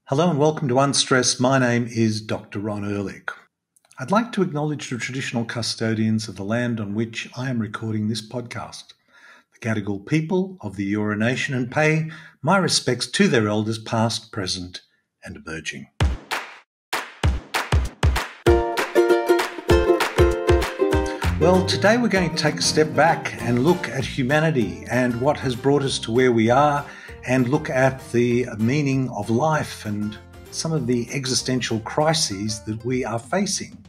Hello and welcome to Unstress. My name is Dr. Ron Ehrlich. I'd like to acknowledge the traditional custodians of the land on which I am recording this podcast, the Gadigal people of the Eora Nation, and pay my respects to their elders past, present and emerging. Well, today we're going to take a step back and look at humanity and what has brought us to where we are, and look at the meaning of life and some of the existential crises that we are facing.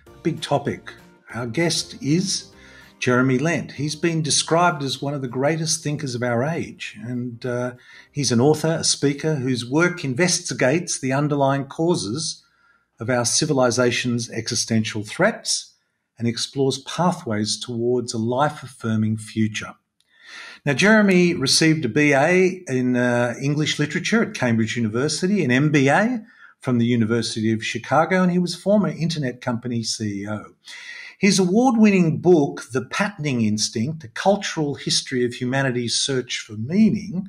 A big topic. Our guest is Jeremy Lent. He's been described as one of the greatest thinkers of our age, and he's an author, a speaker whose work investigates the underlying causes of our civilization's existential threats and explores pathways towards a life-affirming future. Now, Jeremy received a BA in English literature at Cambridge University, an MBA from the University of Chicago, and he was a former internet company CEO. His award-winning book, The Patterning Instinct, A Cultural History of Humanity's Search for Meaning,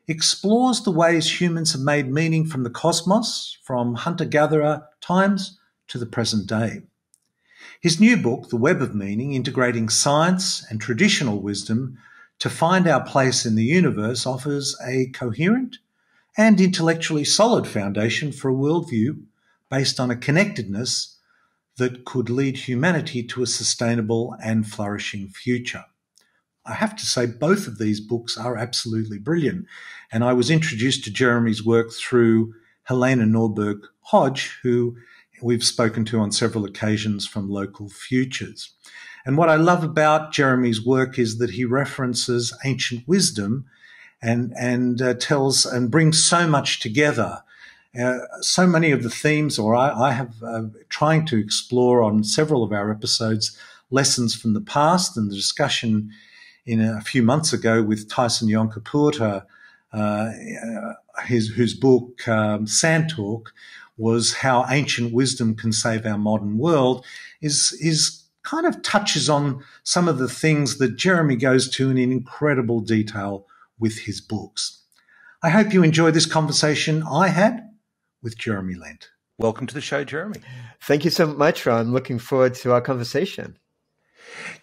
explores the ways humans have made meaning from the cosmos, from hunter-gatherer times to the present day. His new book, The Web of Meaning, Integrating Science and Traditional Wisdom to Find Our Place in the Universe, offers a coherent and intellectually solid foundation for a worldview based on a connectedness that could lead humanity to a sustainable and flourishing future. I have to say both of these books are absolutely brilliant, and I was introduced to Jeremy's work through Helena Norberg-Hodge, who we've spoken to on several occasions from Local Futures. And what I love about Jeremy's work is that he references ancient wisdom and tells and brings so much together. So many of the themes, or I have trying to explore on several of our episodes, lessons from the past, and the discussion in a few months ago with Tyson Yonkaporta, whose book Sand Talk was how ancient wisdom can save our modern world, is kind of touches on some of the things that Jeremy goes to in incredible detail with his books. I hope you enjoy this conversation I had with Jeremy Lent. Welcome to the show, Jeremy. Thank you so much, Ron. Looking forward to our conversation.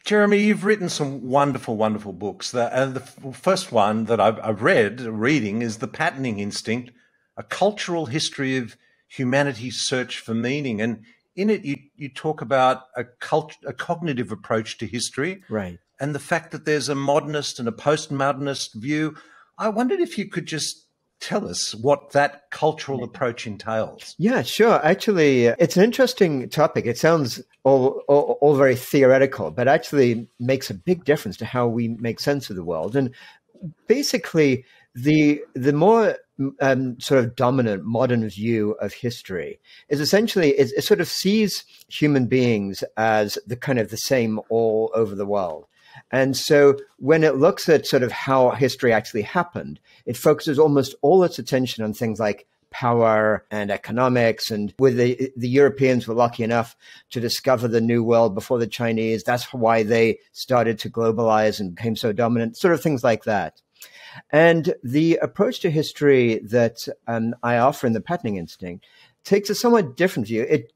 Jeremy, you've written some wonderful, wonderful books. The first one that I've reading is The Patterning Instinct, A Cultural History of Humanity's Search for Meaning. And in it, you talk about a cognitive approach to history, right, and the fact that there's a modernist and a postmodernist view. I wondered if you could just tell us what that cultural approach entails. Yeah, sure. Actually, it's an interesting topic. It sounds all very theoretical, but actually makes a big difference to how we make sense of the world. And basically, the more sort of dominant modern view of history is essentially it sort of sees human beings as the kind of the same all over the world. And so when it looks at sort of how history actually happened, it focuses almost all its attention on things like power and economics. And with the Europeans were lucky enough to discover the New World before the Chinese. That's why they started to globalize and became so dominant, sort of things like that. And the approach to history that I offer in The Patterning Instinct takes a somewhat different view. It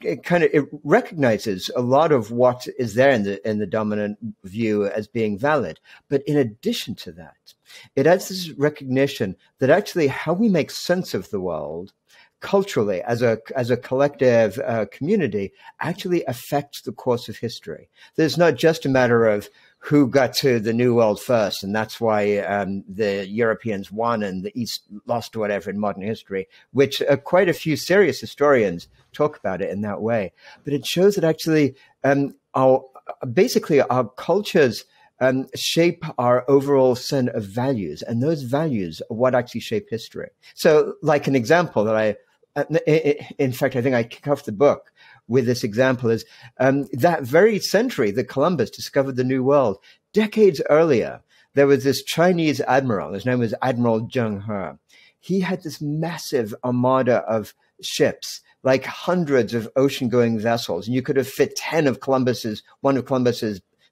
recognizes a lot of what is there in the dominant view as being valid. But in addition to that, it adds this recognition that actually how we make sense of the world culturally as a collective community actually affects the course of history. There's not just a matter of who got to the New World first, and that's why the Europeans won and the East lost or whatever in modern history, which quite a few serious historians talk about it in that way. But it shows that actually our cultures shape our overall set of values, and those values are what actually shape history. So like an example that in fact, I think I kick off the book with this example is that very century that Columbus discovered the New World. Decades earlier, there was this Chinese admiral. His name was Admiral Zheng He. He had this massive armada of ships, like hundreds of ocean-going vessels, and you could have fit one of Columbus's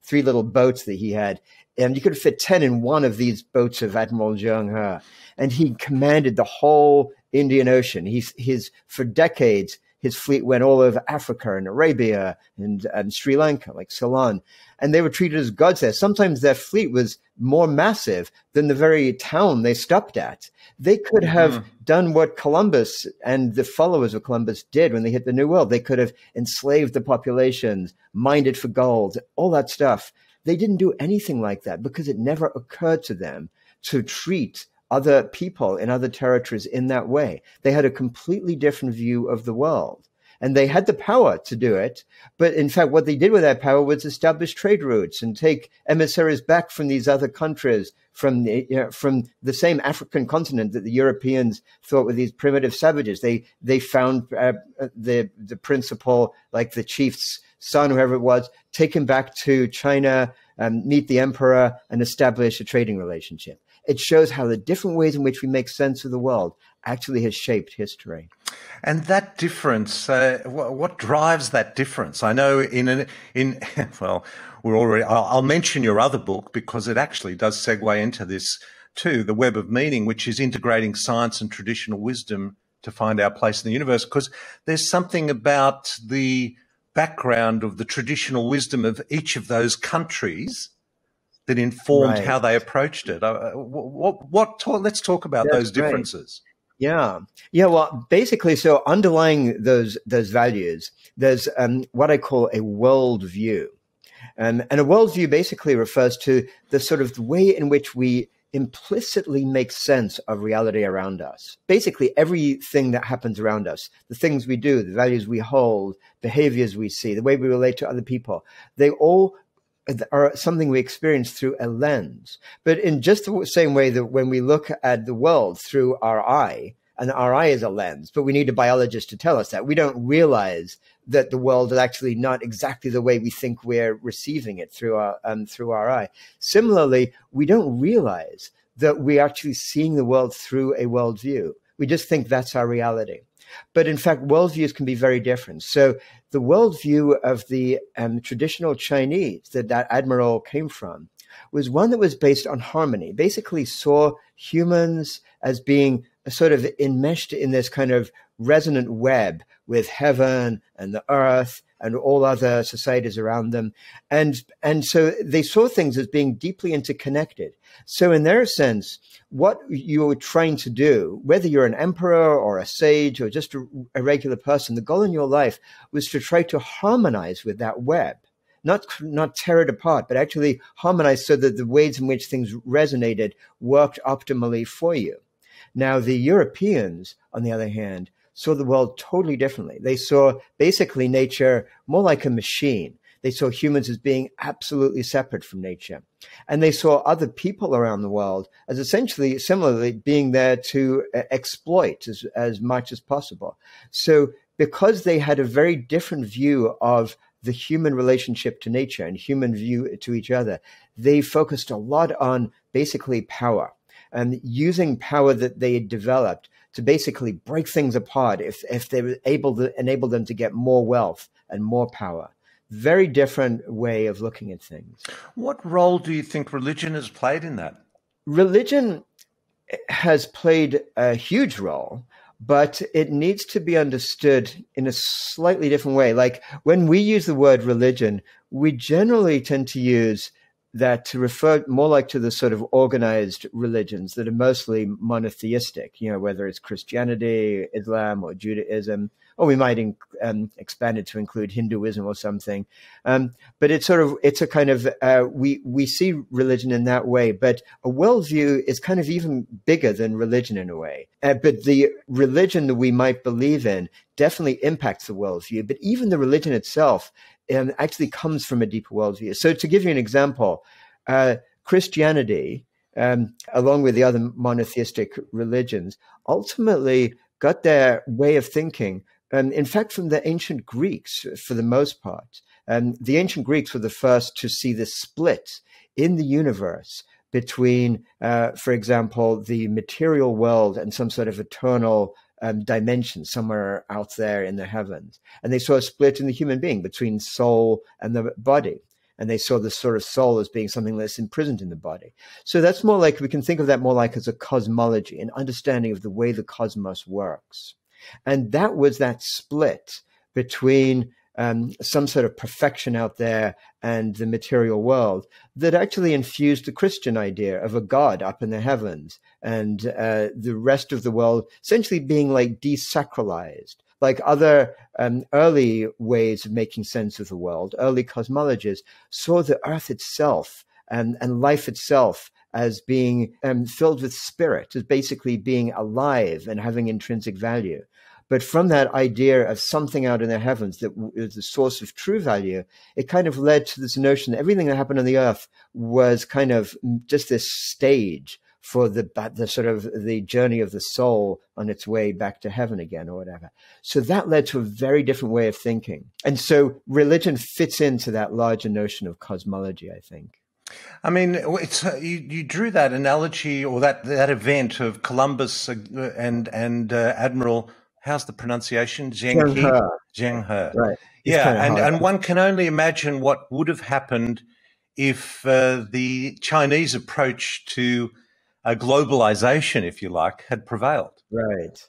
3 little boats that he had, and you could fit 10 in one of these boats of Admiral Zheng He. And he commanded the whole Indian Ocean. For decades, his fleet went all over Africa and Arabia and Sri Lanka, like Ceylon. And they were treated as gods there. Sometimes their fleet was more massive than the very town they stopped at. They could have done what Columbus and the followers of Columbus did when they hit the New World. They could have enslaved the populations, mined it for gold, all that stuff. They didn't do anything like that because it never occurred to them to treat other people in other territories in that way. They had a completely different view of the world. And they had the power to do it. But in fact, what they did with that power was establish trade routes and take emissaries back from these other countries, from the same African continent that the Europeans thought were these primitive savages. They found the principal, like the chief's son, whoever it was, take him back to China, meet the emperor, and establish a trading relationship. It shows how the different ways in which we make sense of the world actually has shaped history. And that difference, what drives that difference? I know well, I'll mention your other book because it actually does segue into this too, The Web of Meaning, which is integrating science and traditional wisdom to find our place in the universe, because there's something about the background of the traditional wisdom of each of those countries that informed how they approached it. Let's talk about those differences. Yeah. Well, basically, so underlying those values, there's what I call a worldview. And a worldview basically refers to the sort of way in which we implicitly make sense of reality around us. Basically, everything that happens around us, the things we do, the values we hold, behaviors we see, the way we relate to other people, they all are something we experience through a lens. But in just the same way that when we look at the world through our eye, and our eye is a lens, but we need a biologist to tell us that, we don't realize that the world is actually not exactly the way we think we're receiving it through our eye. Similarly, we don't realize that we're actually seeing the world through a worldview. We just think that's our reality. But in fact, worldviews can be very different. So the worldview of the traditional Chinese that admiral came from was one that was based on harmony, basically saw humans as being sort of enmeshed in this kind of resonant web with heaven and the earth and all other societies around them. And so they saw things as being deeply interconnected. So in their sense, what you're trying to do, whether you're an emperor or a sage or just a regular person, the goal in your life was to try to harmonize with that web. Not tear it apart, but actually harmonize so that the ways in which things resonated worked optimally for you. Now, the Europeans, on the other hand, saw the world totally differently. They saw basically nature more like a machine. They saw humans as being absolutely separate from nature. And they saw other people around the world as essentially, similarly, being there to exploit as much as possible. So because they had a very different view of the human relationship to nature and human view to each other, they focused a lot on basically power and using power that they had developed to basically break things apart if they were able to enable them to get more wealth and more power. Very different way of looking at things. What role do you think religion has played in that? Religion has played a huge role, but it needs to be understood in a slightly different way. Like when we use the word religion, we generally tend to use that to refer more like to the sort of organized religions that are mostly monotheistic, whether it's Christianity, Islam, or Judaism, or we might expand it to include Hinduism or something. But it's a kind of, we see religion in that way, but a worldview is kind of even bigger than religion in a way. But the religion that we might believe in definitely impacts the worldview, but even the religion itself actually comes from a deeper worldview. So to give you an example, Christianity, along with the other monotheistic religions, ultimately got their way of thinking, in fact, from the ancient Greeks for the most part. The ancient Greeks were the first to see this split in the universe between, for example, the material world and some sort of eternal dimension somewhere out there in the heavens. And they saw a split in the human being between soul and the body. and they saw the sort of soul as being something that's imprisoned in the body. So that's more like, we can think of that more like as a cosmology, an understanding of the way the cosmos works. And that was that split between some sort of perfection out there and the material world that actually infused the Christian idea of a God up in the heavens, and the rest of the world essentially being like desacralized. Like other early ways of making sense of the world, early cosmologies saw the earth itself and life itself as being filled with spirit, as basically being alive and having intrinsic value. But from that idea of something out in the heavens that is the source of true value, it kind of led to this notion that everything that happened on the earth was kind of just this stage for the sort of the journey of the soul on its way back to heaven again or whatever. So that led to a very different way of thinking. And so religion fits into that larger notion of cosmology, I think. I mean, it's, you drew that analogy or that event of Columbus and Admiral, how's the pronunciation? Zheng He. Right. Yeah, and one can only imagine what would have happened if the Chinese approach to globalization, if you like, had prevailed. Right.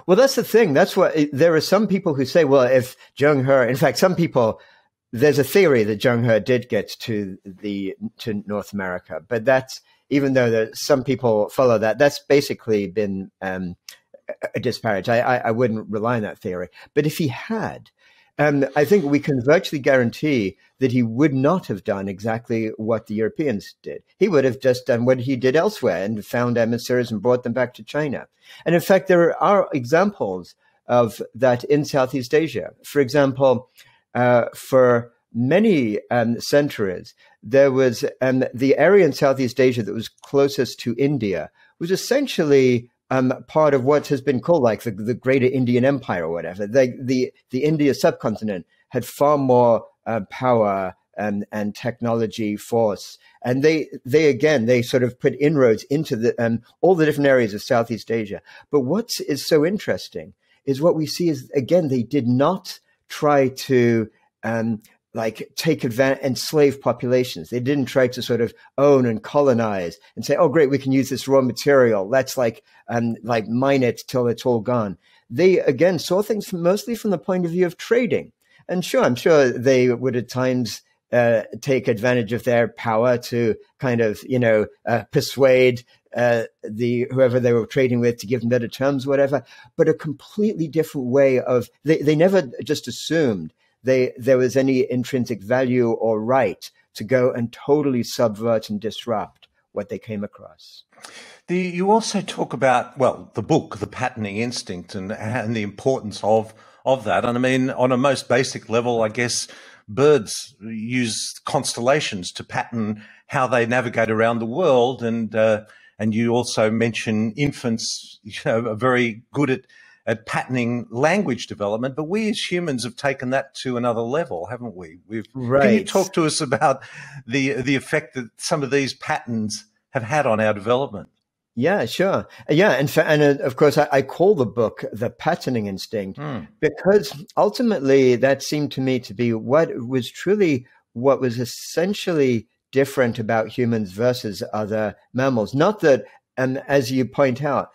Well, that's the thing. That's what there are some people who say, well, if Zheng He, in fact, some people, there's a theory that Zheng He did get to North America, but that's, even though some people follow that, that's basically been a disparage. I wouldn't rely on that theory. But if he had, I think we can virtually guarantee that he would not have done exactly what the Europeans did. He would have just done what he did elsewhere and found emissaries and brought them back to China. And in fact, there are examples of that in Southeast Asia. For example, for many centuries, there was the area in Southeast Asia that was closest to India was essentially part of what has been called like the Greater Indian Empire or whatever. The India subcontinent had far more power and technology force, and they sort of put inroads into all the different areas of Southeast Asia. But what is so interesting is what we see is, again, they did not try to like take advantage, enslave populations. They didn't try to sort of own and colonize and say, oh, great, we can use this raw material. Let's like mine it till it's all gone. They, again, saw things mostly from the point of view of trading. And sure, I'm sure they would at times take advantage of their power to kind of, persuade whoever they were trading with to give them better terms, whatever, but a completely different way of, they never just assumed there was any intrinsic value or right to go and totally subvert and disrupt what they came across. You also talk about, well, the book, The Patterning Instinct, and the importance of that. And I mean, on a most basic level, I guess birds use constellations to pattern how they navigate around the world. And you also mention infants, are very good at patterning language development, but we as humans have taken that to another level, haven't we? Right. Can you talk to us about the effect that some of these patterns have had on our development? Yeah, sure. Yeah, and of course, I call the book The Patterning Instinct because ultimately that seemed to me to be what was essentially different about humans versus other mammals. Not that, as you point out,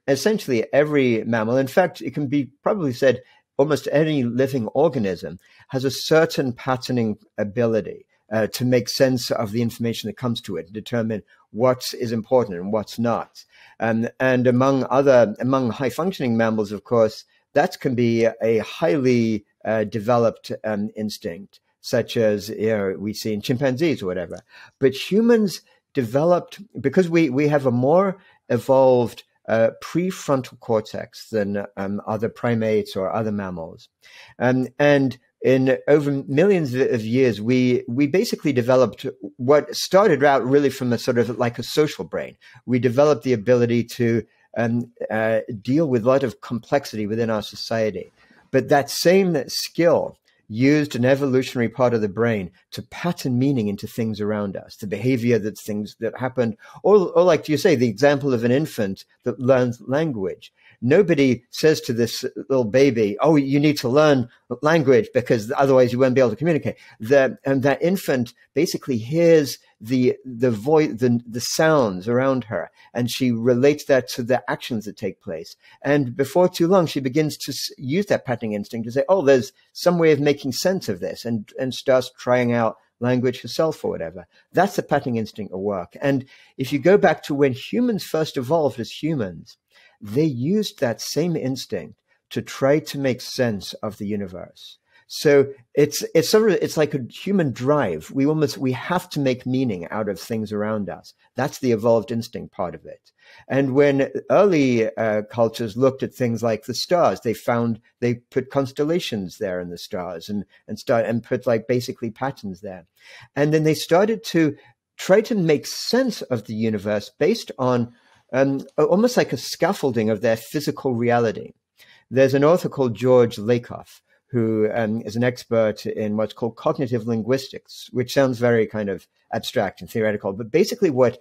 essentially every mammal, in fact, it can be probably said almost any living organism has a certain patterning ability to make sense of the information that comes to it, determine what is important and what's not. And among high functioning mammals, of course, that can be a highly developed instinct, such as we see in chimpanzees or whatever. But humans developed, because we have a more evolved prefrontal cortex than other primates or other mammals. And in over millions of years, we basically developed what started out really from a sort of like a social brain. We developed the ability to deal with a lot of complexity within our society. But that same skill used an evolutionary part of the brain to pattern meaning into things around us, the behavior things that happened, or like you say, the example of an infant that learns language. nobody says to this little baby, "Oh, you need to learn language because otherwise you won't be able to communicate." And that infant basically hears the voice, the sounds around her, and she relates that to the actions that take place. And before too long, she begins to use that patterning instinct to say, "Oh, there's some way of making sense of this," and starts trying out language herself or whatever. That's the patterning instinct at work. And if you go back to when humans first evolved as humans, they used that same instinct to try to make sense of the universe. So it's like a human drive. We have to make meaning out of things around us. That's the evolved instinct part of it. And when early cultures looked at things like the stars, they put constellations there in the stars and put like basically patterns there. And then they started to try to make sense of the universe based on almost like a scaffolding of their physical reality. There's an author called George Lakoff, who is an expert in what's called cognitive linguistics, which sounds very kind of abstract and theoretical. But basically what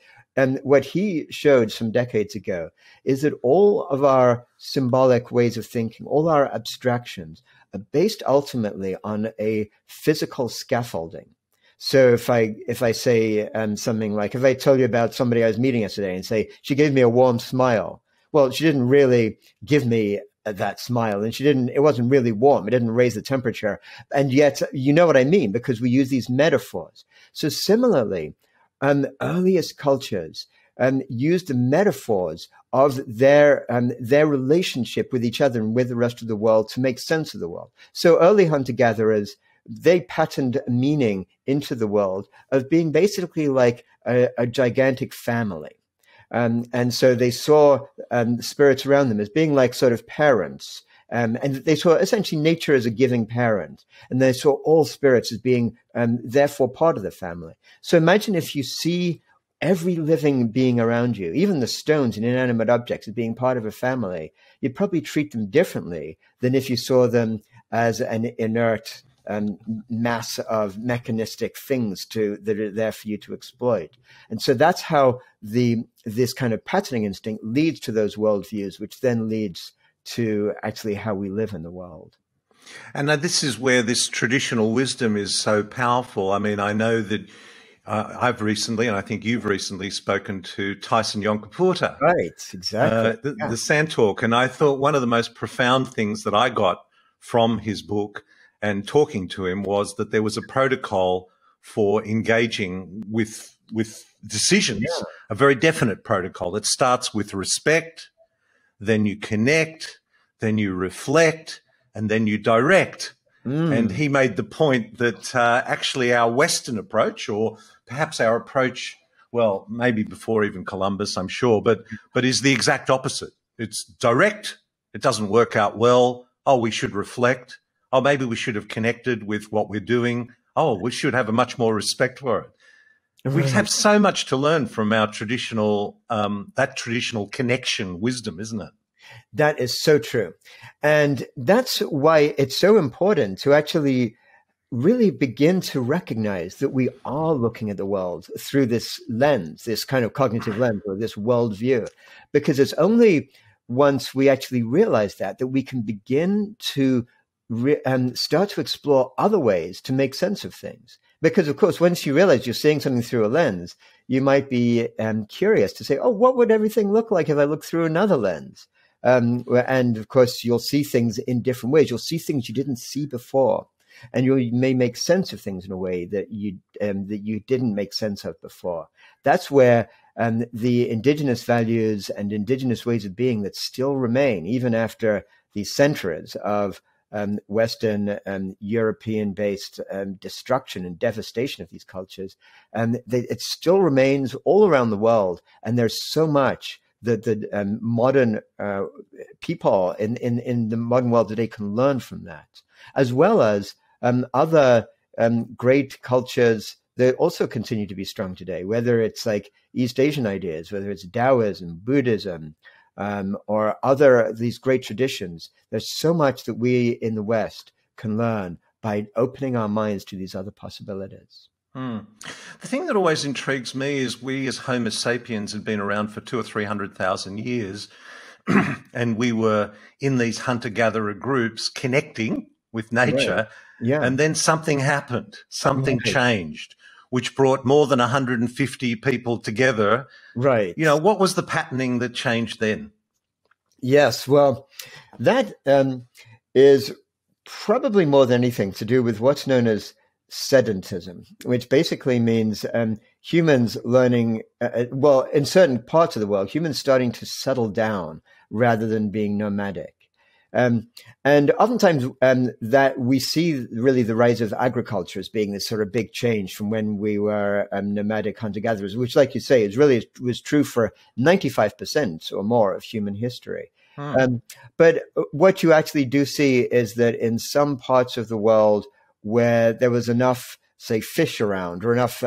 he showed some decades ago is that all of our symbolic ways of thinking, all our abstractions, are based ultimately on a physical scaffolding. So if I say something like, if I told you about somebody I was meeting yesterday and say, she gave me a warm smile. Well, she didn't really give me that smile, and it wasn't really warm. It didn't raise the temperature. And yet, you know what I mean, because we use these metaphors. So similarly, earliest cultures used the metaphors of their relationship with each other and with the rest of the world to make sense of the world. So early hunter-gatherers, they patterned meaning into the world of being basically like a gigantic family. And so they saw spirits around them as being like sort of parents. And they saw essentially nature as a giving parent. And they saw all spirits as being therefore part of the family. So imagine if you see every living being around you, even the stones and inanimate objects, as being part of a family, you'd probably treat them differently than if you saw them as an inert mass of mechanistic things that are there for you to exploit. And so that's how this kind of patterning instinct leads to those worldviews, which then leads to actually how we live in the world. And this is where this traditional wisdom is so powerful. I mean, I know that I've recently, and I think you've recently spoken to Tyson Yonkaporta. Right, exactly. The Sand Talk. And I thought one of the most profound things that I got from his book and talking to him was that there was a protocol for engaging with decisions, a very definite protocol that starts with respect, then you connect, then you reflect, and then you direct. And he made the point that actually our Western approach, or perhaps our approach, well, maybe before even Columbus, I'm sure, but is the exact opposite. It's direct. It doesn't work out well. Oh, we should reflect. Oh, maybe we should have connected with what we're doing. Oh, we should have a much more respect for it. Right. We have so much to learn from our traditional, that traditional connection wisdom, isn't it? That is so true. And that's why it's so important to actually really begin to recognize that we are looking at the world through this lens, this kind of cognitive lens, or this worldview, because it's only once we actually realize that we can begin to start to explore other ways to make sense of things. Because, of course, once you realize you're seeing something through a lens, you might be curious to say, oh, what would everything look like if I look through another lens? And, of course, you'll see things in different ways. You'll see things you didn't see before. And you may make sense of things in a way that you didn't make sense of before. That's where the indigenous values and indigenous ways of being that still remain, even after these centuries of Western European-based destruction and devastation of these cultures, it still remains all around the world. And there's so much that the modern people in the modern world today can learn from that, as well as other great cultures that also continue to be strong today, whether it's like East Asian ideas, whether it's Taoism, Buddhism, or these great traditions. There's so much that we in the West can learn by opening our minds to these other possibilities. The thing that always intrigues me is we as Homo sapiens have been around for 200,000 or 300,000 years. and we were in these hunter-gatherer groups connecting with nature. Right. Yeah. And then something happened, something Right. changed, which brought more than 150 people together. Right. You know, what was the patterning that changed then? Yes. Well, that is probably more than anything to do with what's known as sedentism, which basically means humans learning, well, in certain parts of the world, humans starting to settle down rather than being nomadic. And oftentimes that we see really the rise of agriculture as being this sort of big change from when we were nomadic hunter-gatherers, which, like you say, was true for 95% or more of human history. But what you actually do see is that in some parts of the world where there was enough, say, fish around or enough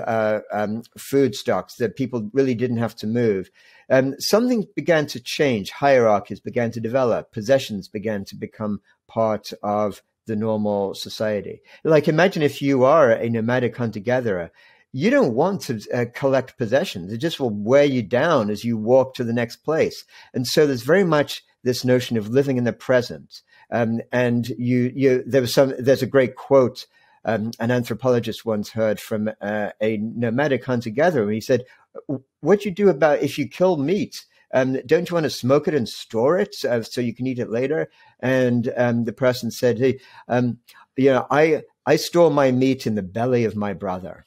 food stocks that people really didn't have to move, something began to change. Hierarchies began to develop. Possessions began to become part of the normal society. Like, imagine if you are a nomadic hunter-gatherer, you don't want to collect possessions. It just will wear you down as you walk to the next place. And so there's very much this notion of living in the present. And there's a great quote an anthropologist once heard from a nomadic hunter-gatherer. He said, what you do about if you kill meat? Don't you want to smoke it and store it so you can eat it later? And the person said, hey, I store my meat in the belly of my brother.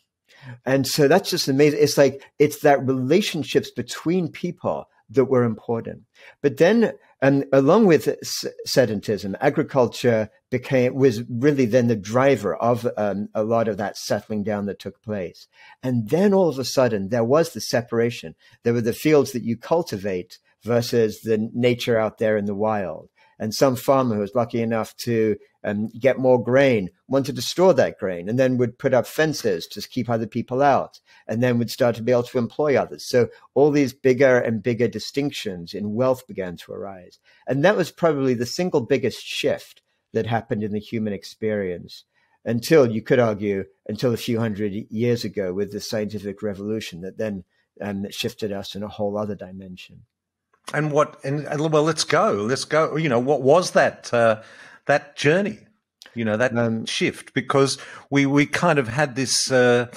And so that's just amazing. It's like, it's that relationships between people that were important. But then, along with sedentism, agriculture was really then the driver of a lot of that settling down that took place. And then all of a sudden, there was the separation. There were the fields that you cultivate versus the nature out there in the wild. And some farmer who was lucky enough to get more grain wanted to store that grain and then would put up fences to keep other people out and then would start to be able to employ others. So all these bigger and bigger distinctions in wealth began to arise. And that was probably the single biggest shift that happened in the human experience until, you could argue, until a few hundred years ago with the scientific revolution that then shifted us in a whole other dimension. And well, let's go. You know, what was that journey? You know, that shift, because we kind of had this the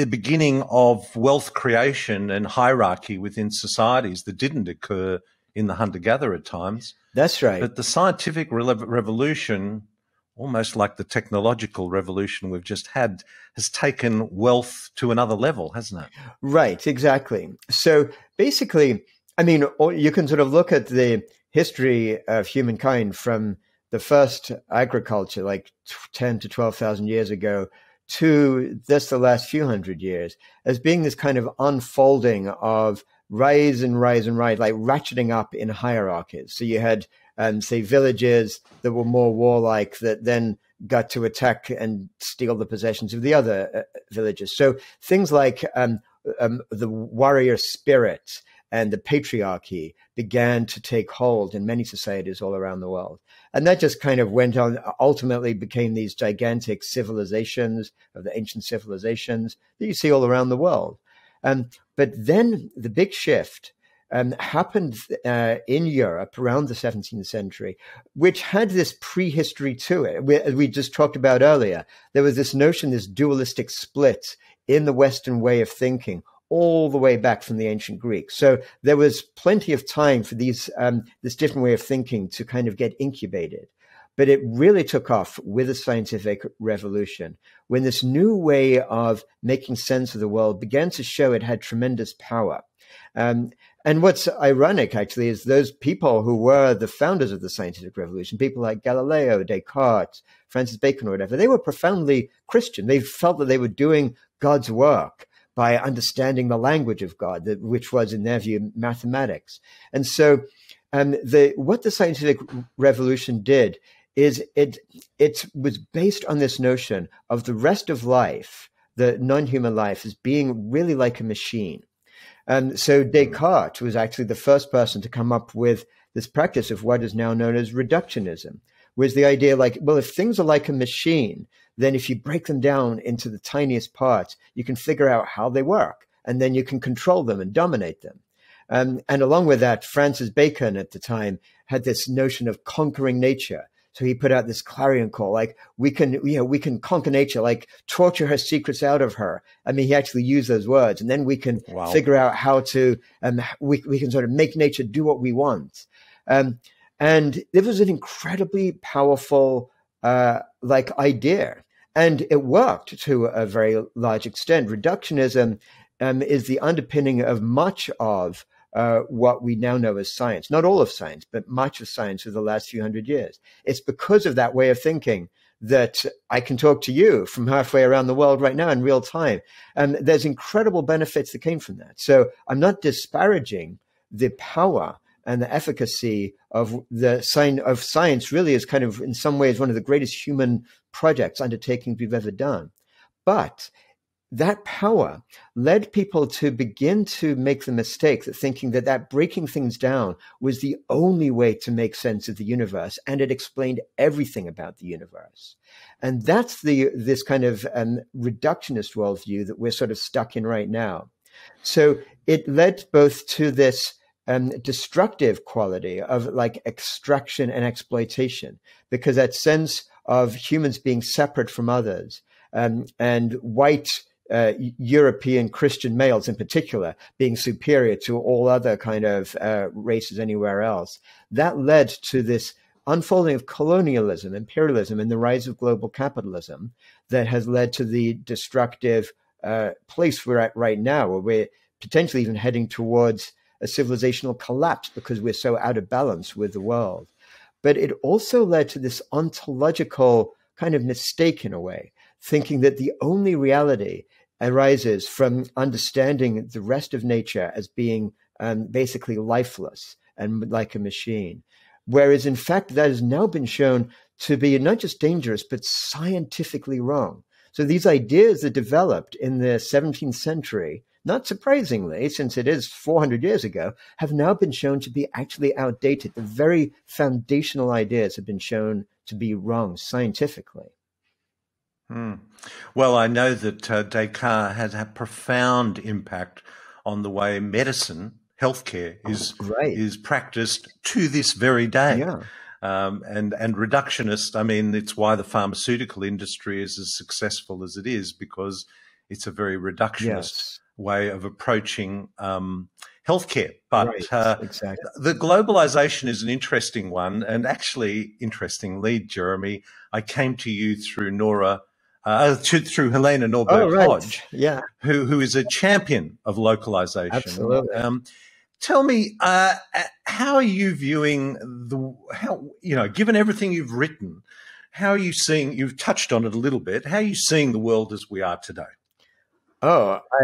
beginning of wealth creation and hierarchy within societies that didn't occur in the hunter-gatherer times. That's right. But the scientific revolution, almost like the technological revolution we've just had, has taken wealth to another level, hasn't it? Right, exactly. So basically, I mean, you can sort of look at the history of humankind from the first agriculture, like 10 to 12,000 years ago, to just the last few hundred years, as being this kind of unfolding of rise and rise and rise, like ratcheting up in hierarchies. So you had, say, villages that were more warlike that then got to attack and steal the possessions of the other villages. So things like the warrior spirit and the patriarchy began to take hold in many societies all around the world. And that just kind of went on, ultimately became these gigantic civilizations, of the ancient civilizations that you see all around the world. But then the big shift happened in Europe around the 17th century, which had this prehistory to it. We just talked about earlier. There was this notion, this dualistic split in the Western way of thinking, all the way back from the ancient Greeks. So there was plenty of time for this different way of thinking to kind of get incubated. But it really took off with the scientific revolution, when this new way of making sense of the world began to show it had tremendous power. And what's ironic, actually, is those people who were the founders of the scientific revolution, people like Galileo, Descartes, Francis Bacon, or whatever, they were profoundly Christian. They felt that they were doing God's work by understanding the language of God, which was, in their view, mathematics. And so what the scientific revolution did is it was based on this notion of the rest of life, the non-human life, as being really like a machine. So Descartes was actually the first person to come up with this practice of what is now known as reductionism, was the idea like, well, if things are like a machine, then if you break them down into the tiniest parts, you can figure out how they work, and then you can control them and dominate them. And along with that, Francis Bacon at the time had this notion of conquering nature. So he put out this clarion call, like we can conquer nature, like torture her secrets out of her. I mean, he actually used those words, and then we can figure out how to, we can sort of make nature do what we want. And it was an incredibly powerful, idea, and it worked to a very large extent. Reductionism is the underpinning of much of what we now know as science. Not all of science, but much of science for the last few hundred years. It's because of that way of thinking that I can talk to you from halfway around the world right now in real time. And there's incredible benefits that came from that. So I'm not disparaging the power and the efficacy of the sign of science. Really is kind of in some ways one of the greatest human projects, undertakings we've ever done. But that power led people to begin to make the mistake that thinking that breaking things down was the only way to make sense of the universe, and it explained everything about the universe. And that's this kind of reductionist worldview that we're sort of stuck in right now. So it led both to this destructive quality of like extraction and exploitation, because that sense of humans being separate from others, and white European Christian males in particular being superior to all other kind of races anywhere else. That led to this unfolding of colonialism, imperialism, and the rise of global capitalism that has led to the destructive place we're at right now, where we're potentially even heading towards a civilizational collapse because we're so out of balance with the world. But it also led to this ontological kind of mistake in a way, thinking that the only reality arises from understanding the rest of nature as being basically lifeless and like a machine. Whereas in fact, that has now been shown to be not just dangerous, but scientifically wrong. So these ideas that developed in the 17th century, not surprisingly, since it is 400 years ago, have now been shown to be actually outdated. The very foundational ideas have been shown to be wrong scientifically. Well, I know that Descartes has a profound impact on the way medicine, healthcare, is practiced to this very day. Yeah. And reductionist, I mean, it's why the pharmaceutical industry is as successful as it is, because it's a very reductionist way of approaching healthcare. But exactly. The globalization is an interesting one. And actually, interestingly, Jeremy, I came to you through through Helena Norberg-Hodge, who is a champion of localization. Absolutely. Tell me, how are you viewing given everything you've written, how are you seeing, you've touched on it a little bit, how are you seeing the world as we are today?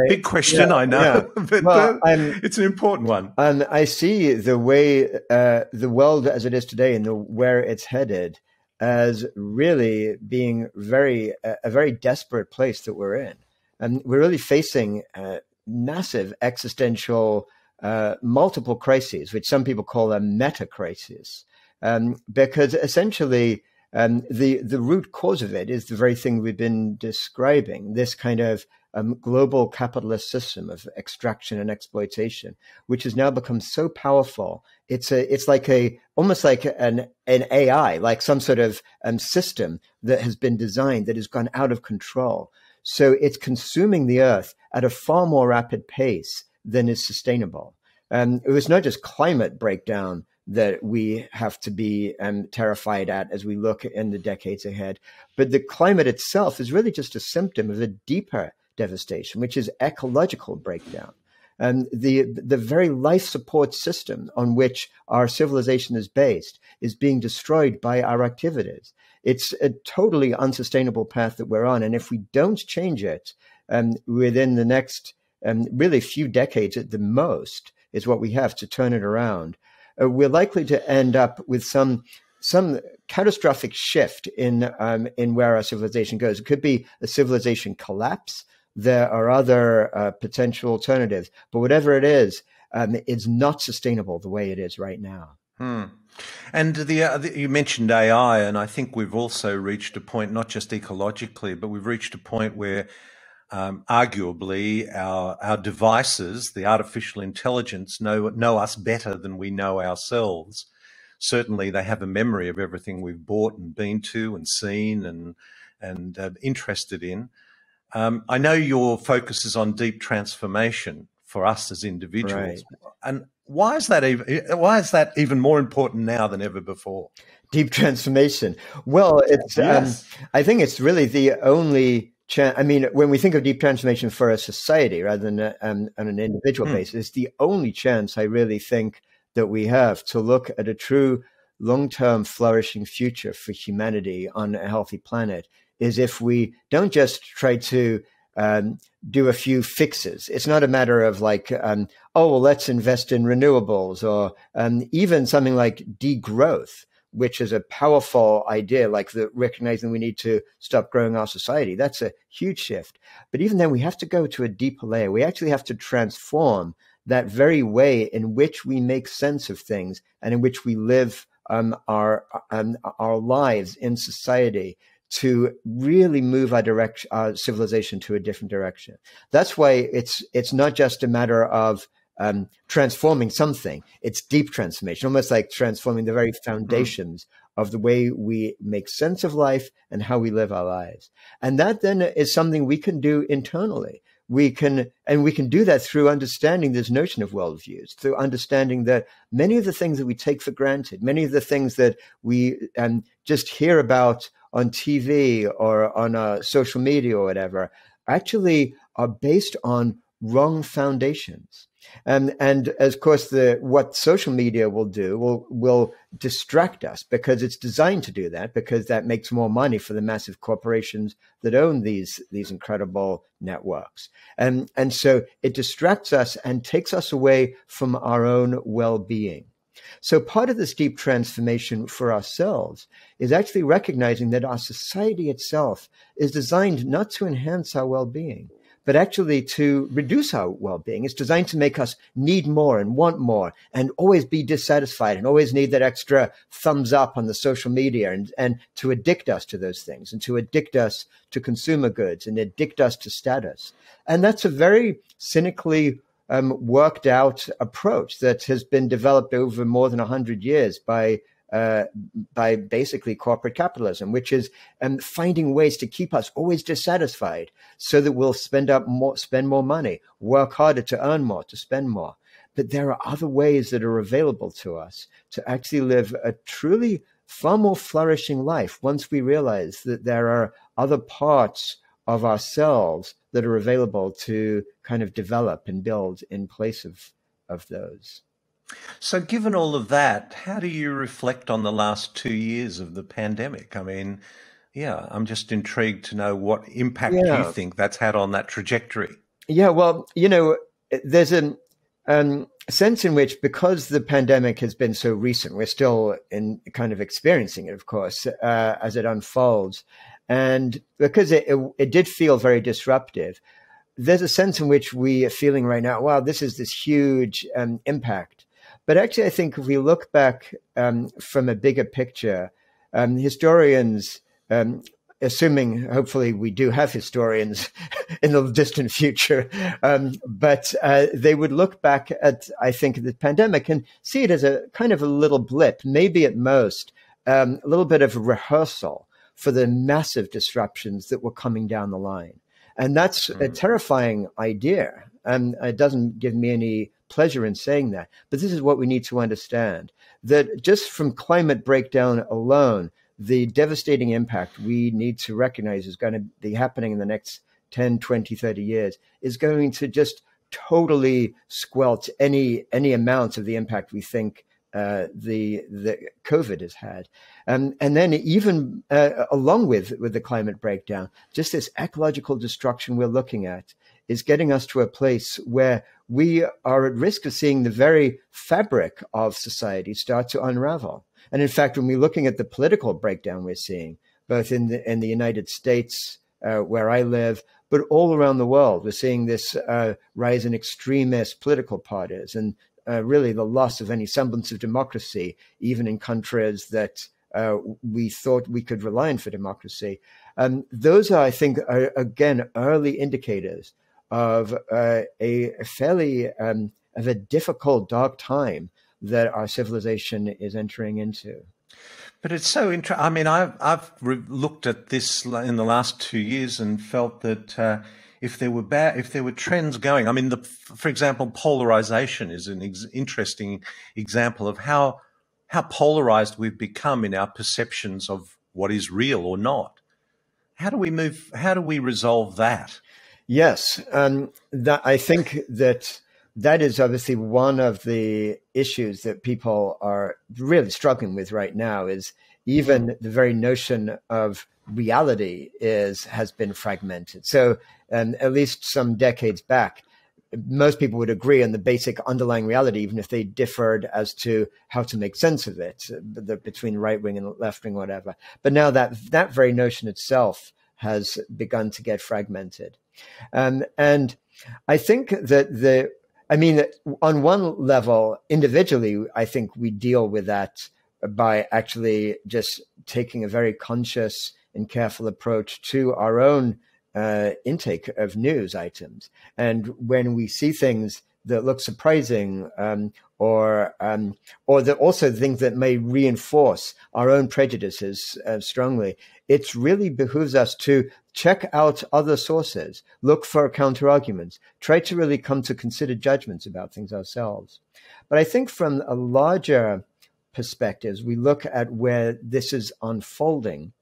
Big question, I know, but it's an important one. I see the way the world as it is today and where it's headed as really being a very desperate place that we're in. And we're really facing massive existential multiple crises, which some people call a meta crisis, because essentially the root cause of it is the very thing we've been describing, this kind of global capitalist system of extraction and exploitation, which has now become so powerful. It's like almost like an AI, like some sort of system that has been designed that has gone out of control. So it's consuming the earth at a far more rapid pace than is sustainable. It was not just climate breakdown that we have to be terrified at as we look in the decades ahead, but the climate itself is really just a symptom of a deeper devastation, which is ecological breakdown. And the very life support system on which our civilization is based is being destroyed by our activities. It's a totally unsustainable path that we're on. And if we don't change it within the next really few decades at the most, is what we have to turn it around, we're likely to end up with some catastrophic shift in where our civilization goes. It could be a civilization collapse. There are other potential alternatives, but whatever it is, it's not sustainable the way it is right now. And you mentioned AI, and I think we've also reached a point, not just ecologically, but we've reached a point where arguably our devices, the artificial intelligence, know us better than we know ourselves. Certainly, they have a memory of everything we've bought and been to and seen and interested in. I know your focus is on deep transformation for us as individuals, Right. and why is that even more important now than ever before? Deep transformation. Well, it's Yes. I think it's really the only chance. I mean, when we think of deep transformation for a society rather than on an individual basis, it's the only chance I really think that we have to look at a true long-term flourishing future for humanity on a healthy planet is if we don't just try to do a few fixes. It's not a matter of like, oh, well, let's invest in renewables or even something like degrowth, which is a powerful idea, like recognizing we need to stop growing our society. That's a huge shift. But even then, we have to go to a deeper layer. We actually have to transform that very way in which we make sense of things and in which we live our lives in society to really move our civilization to a different direction. That's why it's not just a matter of transforming something. It's deep transformation, almost like transforming the very foundations of the way we make sense of life and how we live our lives. And that then is something we can do internally. We can do that through understanding this notion of worldviews, through understanding that many of the things that we take for granted, many of the things that we just hear about on TV or on social media or whatever, actually are based on wrong foundations. And of course, what social media will do will distract us because it's designed to do that, because that makes more money for the massive corporations that own these incredible networks. And so it distracts us and takes us away from our own well-being. So part of this deep transformation for ourselves is actually recognizing that our society itself is designed not to enhance our well-being, but actually to reduce our well-being. It's designed to make us need more and want more and always be dissatisfied and always need that extra thumbs up on the social media and to addict us to those things and to addict us to consumer goods and addict us to status. And that's a very cynically worked out approach that has been developed over more than 100 years by basically corporate capitalism, which is finding ways to keep us always dissatisfied so that we'll spend more money, work harder to earn more, to spend more. But there are other ways that are available to us to actually live a truly far more flourishing life once we realize that there are other parts of ourselves that are available to kind of develop and build in place of those. So given all of that, how do you reflect on the last 2 years of the pandemic? I mean, yeah, I'm just intrigued to know what impact you think that's had on that trajectory. Yeah, well, there's a sense in which, because the pandemic has been so recent, we're still in kind of experiencing it, of course, as it unfolds. And because it did feel very disruptive, there's a sense in which we are feeling right now, wow, this is this huge impact. But actually, I think if we look back from a bigger picture, historians, assuming hopefully we do have historians in the distant future, but they would look back at, I think, the pandemic and see it as a kind of a little blip, maybe at most a little bit of a rehearsal for the massive disruptions that were coming down the line. And that's a terrifying idea. And it doesn't give me any pleasure in saying that. But this is what we need to understand, that just from climate breakdown alone, the devastating impact we need to recognize is going to be happening in the next 10, 20, 30 years is going to just totally squelch any amount of the impact we think the COVID has had. And then even along with the climate breakdown, just this ecological destruction we're looking at is getting us to a place where we are at risk of seeing the very fabric of society start to unravel. And in fact, when we're looking at the political breakdown we're seeing, both in the United States, where I live, but all around the world, we're seeing this rise in extremist political parties and really the loss of any semblance of democracy, even in countries that we thought we could rely on for democracy. Those are, I think, again, early indicators of a fairly of a difficult, dark time that our civilization is entering into. But it's so interesting. I mean, I've looked at this in the last 2 years and felt that if there were trends going, I mean, for example, polarization is an interesting example of how polarized we've become in our perceptions of what is real or not. How do we resolve that? Yes, I think that is obviously one of the issues that people are really struggling with right now. Is even the very notion of reality has been fragmented. So, at least some decades back, most people would agree on the basic underlying reality, even if they differed as to how to make sense of it, between right wing and left wing, whatever. But now that very notion itself has begun to get fragmented. And I think that on one level, individually, I think we deal with that by actually just taking a very conscious and careful approach to our own intake of news items. And when we see things that look surprising, or that also things that may reinforce our own prejudices strongly, it really behooves us to check out other sources, look for counter arguments, try to really come to considered judgments about things ourselves. But I think from a larger perspective, we look at where this is unfolding,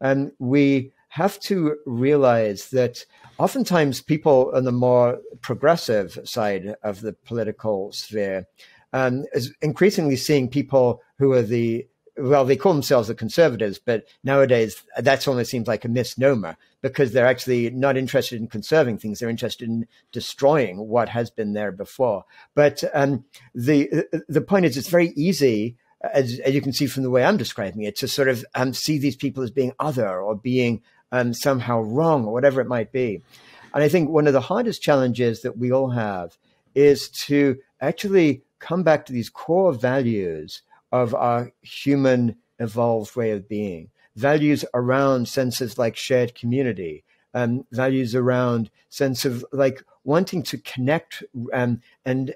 and we have to realize that oftentimes people on the more progressive side of the political sphere is increasingly seeing people who are they call themselves the conservatives, but nowadays that almost seems like a misnomer, because they're actually not interested in conserving things. They're interested in destroying what has been there before. But the point is, it's very easy, as you can see from the way I'm describing it, to sort of see these people as being other or being somehow wrong or whatever it might be. And I think one of the hardest challenges that we all have is to actually come back to these core values of our human evolved way of being, values around senses like shared community, values around sense of like wanting to connect and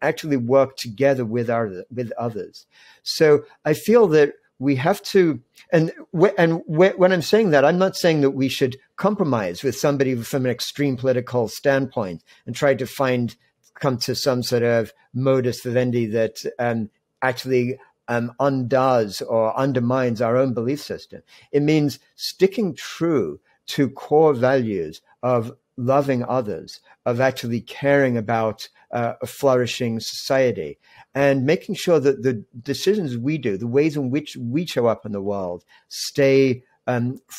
actually work together with others. So I feel that we have to, and when I'm saying that, I'm not saying that we should compromise with somebody from an extreme political standpoint and try to come to some sort of modus vivendi that actually undoes or undermines our own belief system. It means sticking true to core values of loving others, of actually caring about a flourishing society, and making sure that the decisions we do, the ways in which we show up in the world, stay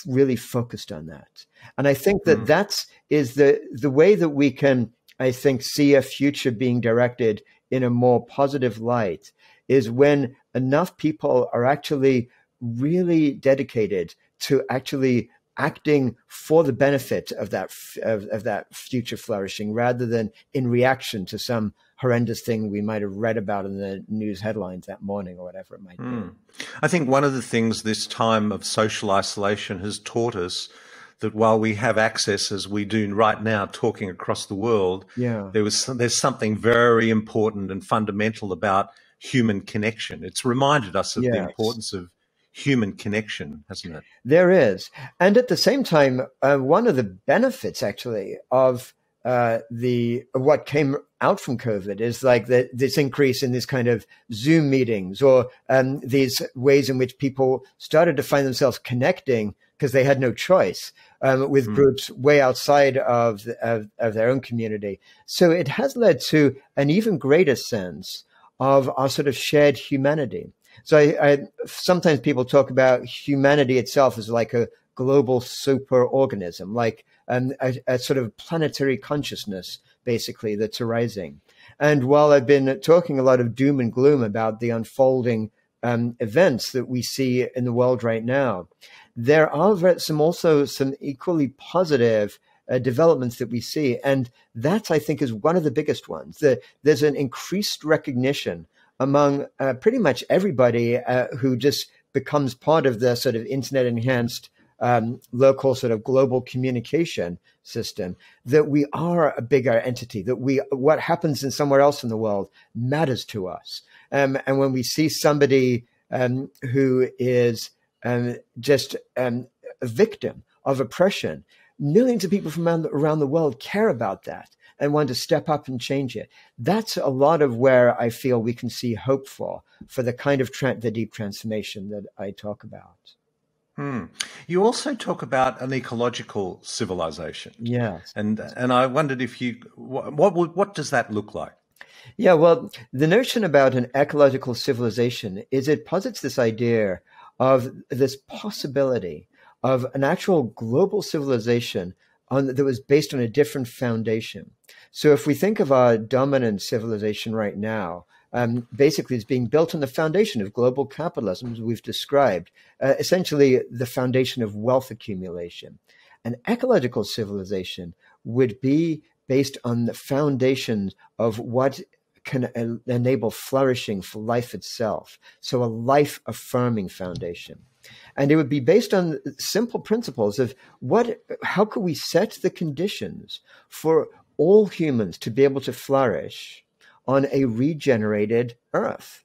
really focused on that. And I think that that is the way that we can, I think, see a future being directed in a more positive light, is when enough people are actually really dedicated to actually acting for the benefit of that future flourishing, rather than in reaction to some horrendous thing we might have read about in the news headlines that morning or whatever it might be. I think one of the things this time of social isolation has taught us, that while we have access, as we do right now, talking across the world, there's something very important and fundamental about human connection. It's reminded us of the importance of human connection, hasn't it? There is. And at the same time, one of the benefits actually of what came out from COVID is like this increase in this kind of Zoom meetings, or these ways in which people started to find themselves connecting because they had no choice with groups way outside of their own community. So it has led to an even greater sense of our sort of shared humanity. So I sometimes people talk about humanity itself as like a global superorganism, like a sort of planetary consciousness, basically, that's arising. And while I've been talking a lot of doom and gloom about the unfolding events that we see in the world right now, there are some equally positive developments that we see. And that, I think, is one of the biggest ones. There's an increased recognition among pretty much everybody who just becomes part of the sort of internet enhanced local sort of global communication system, that we are a bigger entity, that what happens in somewhere else in the world matters to us. And when we see somebody who is just a victim of oppression, millions of people from around the world care about that and want to step up and change it. That's a lot of where I feel we can see hope for the kind of the deep transformation that I talk about. You also talk about an ecological civilization. Yes. And I wondered if what does that look like? Yeah, well, the notion about an ecological civilization is it posits this idea of this possibility of an actual global civilization that was based on a different foundation. So if we think of our dominant civilization right now, basically it's being built on the foundation of global capitalism, as we've described, essentially the foundation of wealth accumulation. An ecological civilization would be based on the foundations of what can enable flourishing for life itself. So a life-affirming foundation. And it would be based on simple principles of how could we set the conditions for all humans to be able to flourish on a regenerated earth.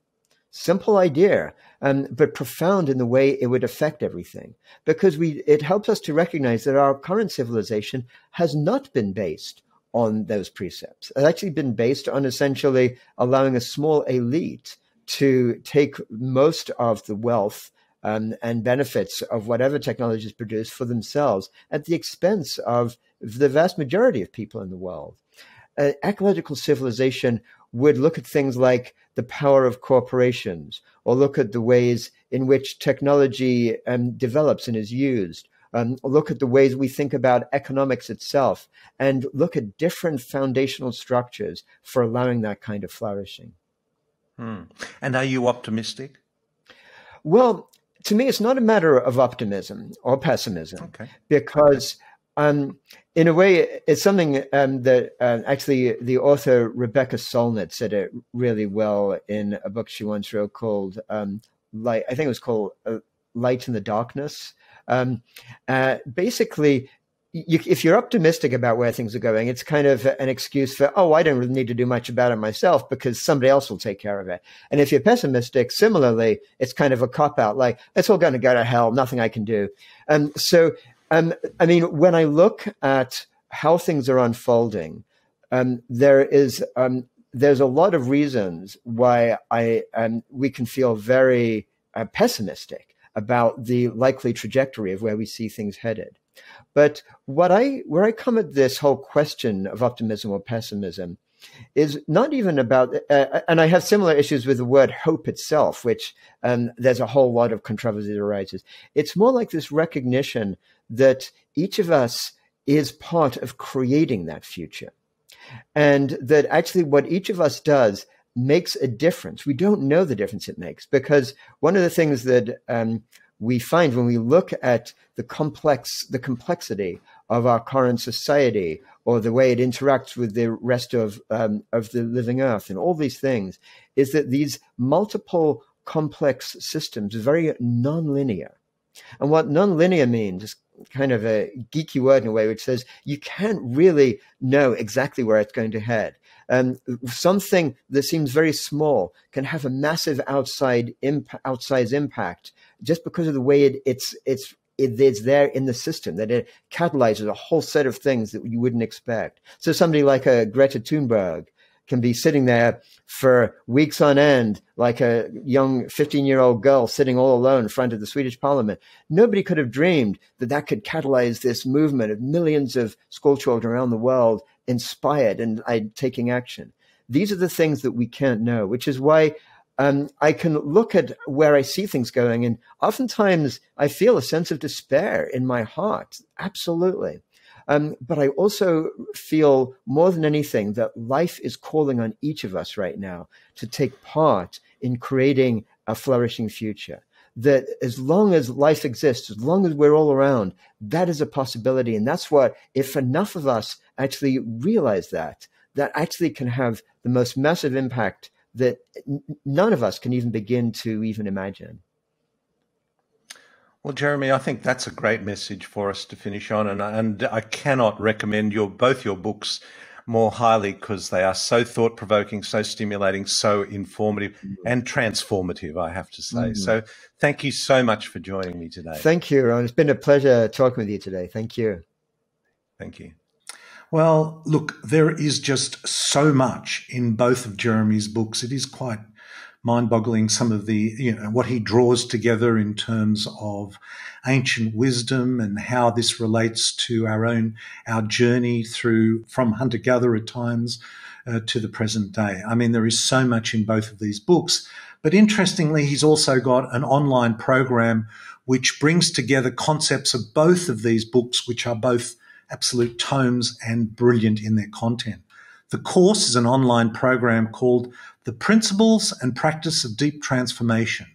Simple idea, but profound in the way it would affect everything. Because it helps us to recognize that our current civilization has not been based on those precepts. It's actually been based on essentially allowing a small elite to take most of the wealth and benefits of whatever technology is produced for themselves at the expense of the vast majority of people in the world. Ecological civilization would look at things like the power of corporations, or look at the ways in which technology develops and is used, look at the ways we think about economics itself, and look at different foundational structures for allowing that kind of flourishing. And are you optimistic? Well, to me, it's not a matter of optimism or pessimism, because in a way, it's something that actually the author Rebecca Solnit said it really well in a book she once wrote called I think it was called Light in the Darkness. Basically, if you're optimistic about where things are going, it's kind of an excuse for, I don't really need to do much about it myself because somebody else will take care of it. And if you're pessimistic, similarly, it's kind of a cop-out, like, it's all going to go to hell, nothing I can do. I mean, when I look at how things are unfolding, there's a lot of reasons why we can feel very pessimistic about the likely trajectory of where we see things headed. But where I come at this whole question of optimism or pessimism is not even about, and I have similar issues with the word hope itself, which there's a whole lot of controversy that arises. It's more like this recognition that each of us is part of creating that future. And that actually what each of us does makes a difference. We don't know the difference it makes, because one of the things that we find when we look at the complexity of our current society, or the way it interacts with the rest of the living earth and all these things, is that these multiple complex systems are very nonlinear. And what nonlinear means is kind of a geeky word in a way, which says you can't really know exactly where it's going to head. Something that seems very small can have a massive outsized impact just because of the way it's there in the system, that it catalyzes a whole set of things that you wouldn't expect. So somebody like a Greta Thunberg can be sitting there for weeks on end, like a young 15-year-old girl sitting all alone in front of the Swedish parliament. Nobody could have dreamed that could catalyze this movement of millions of school children around the world inspired and taking action. These are the things that we can't know, which is why I can look at where I see things going, and oftentimes I feel a sense of despair in my heart. Absolutely. But I also feel more than anything that life is calling on each of us right now to take part in creating a flourishing future. That as long as life exists, as long as we're all around, that is a possibility. And that's what, if enough of us actually realize that actually can have the most massive impact that none of us can even begin to even imagine. Well, Jeremy, I think that's a great message for us to finish on, and I cannot recommend both your books more highly because they are so thought-provoking, so stimulating, so informative and transformative, I have to say. So thank you so much for joining me today. Thank you, Ron. It's been a pleasure talking with you today. Thank you. Thank you. Well, look, there is just so much in both of Jeremy's books. It is quite mind-boggling, some of the, what he draws together in terms of ancient wisdom and how this relates to our journey from hunter-gatherer times to the present day. I mean, there is so much in both of these books. But interestingly, he's also got an online program which brings together concepts of both of these books, which are both absolute tomes and brilliant in their content. The course is an online program called The Principles and Practice of Deep Transformation,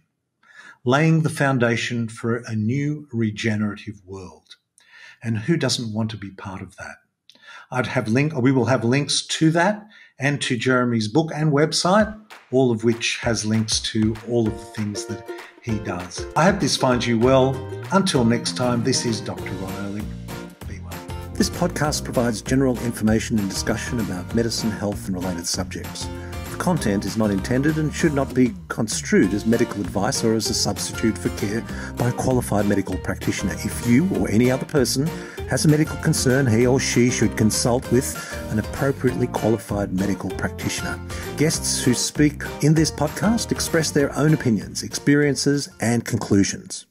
laying the foundation for a new regenerative world. And who doesn't want to be part of that? We will have links to that and to Jeremy's book and website, all of which has links to all of the things that he does. I hope this finds you well. Until next time, this is Dr. Ron Ehrlich. Be well. This podcast provides general information and discussion about medicine, health and related subjects. The content is not intended and should not be construed as medical advice or as a substitute for care by a qualified medical practitioner. If you or any other person has a medical concern, he or she should consult with an appropriately qualified medical practitioner. Guests who speak in this podcast express their own opinions, experiences and conclusions.